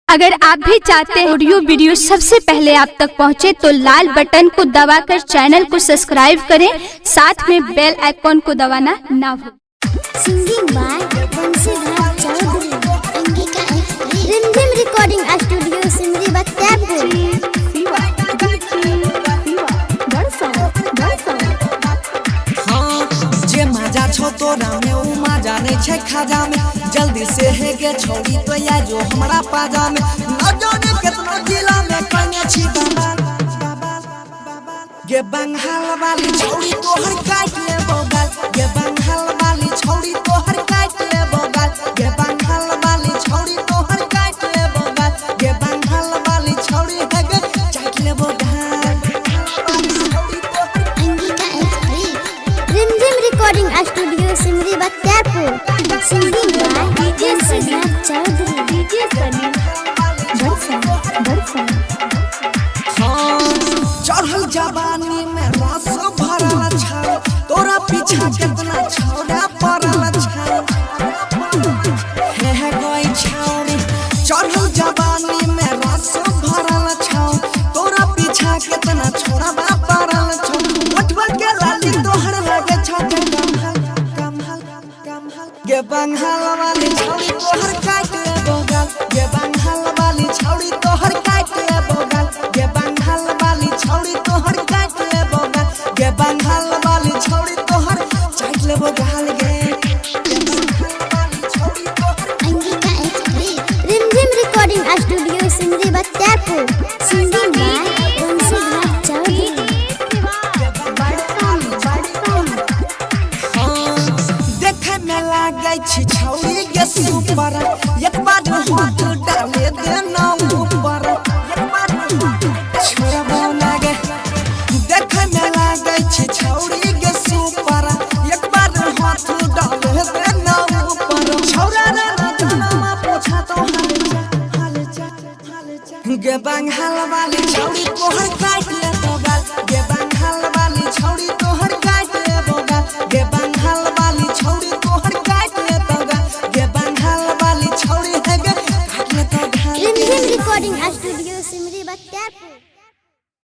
अगर आप भी चाहते हैं ऑडियो वीडियो सबसे पहले आप तक पहुंचे तो लाल बटन को दबाकर चैनल को सब्सक्राइब करें, साथ में बेल आइकॉन को दबाना ना भूलें। Singing by Bansidhar Chaudhary, Angika Rimjhim recording studio Simri Bakhtiyarpur. जे मजा छो तोरा में उ मजा नहीं छे खाजा में, जल्दी से है गे छोड़ी तो या जो हमरा पाजा में। न जाने कितना जिला में कने छी बंगाल गे बंगाल वाली छोड़ी तोहर काट ले बोगाल, गे बंगाल वाली छोड़ी तोहर काट ले बोगाल, गे बंगाल वाली छोड़ी तोहर काट ले बोगाल, गे बंगाल वाली छोड़ी है गे काट ले बोगाल। Rimjhim recording studio Simri Bakhtiyarpur. Singing by Bansidhar Chaudhary, DJ Sunny Barsa. चढ़ल जवानी में रस भरल छाओ, तोरा पीछा कितना छौड़ा पड़ल छाओ। हे गई छौड़ी चढ़ल जवानी में रस भरल छाओ, तोरा पीछा कितना छौड़ा पड़ल छाओ। उठवा के लाली तोहर लगे छौ गे बंगाल वाली छौड़ी तोहर काट ले बोगाल, गे बंगाल वाली छौड़ी तोहर काट ले बोगाल, गे बंगाल वाली छौड़ी तोहर काट ले बोगाल, गे बंगाल वाली छौड़ी तोहर काट ले बोगाल गे। Angika Rimjhim recording studio Simri Bakhtiyarpur. Singing by Bansidhar Chaudhary. देखे में लागे छी छौड़ी गे सुपर, एक बार हाथ डाले देना ऊपर, एक बार छोड़बो लागे। देखे में लागे छी छौड़ी गे सुपर, एक बार हाथ डाले देना ऊपर। छौड़ा रे जनमा पोछा तो हाल जा गे बंगाल वाली छौड़ी तोहर काट ले बोगाल, गे बंगाल वाली छौड़ी तोहर काट ले बोगाल, गे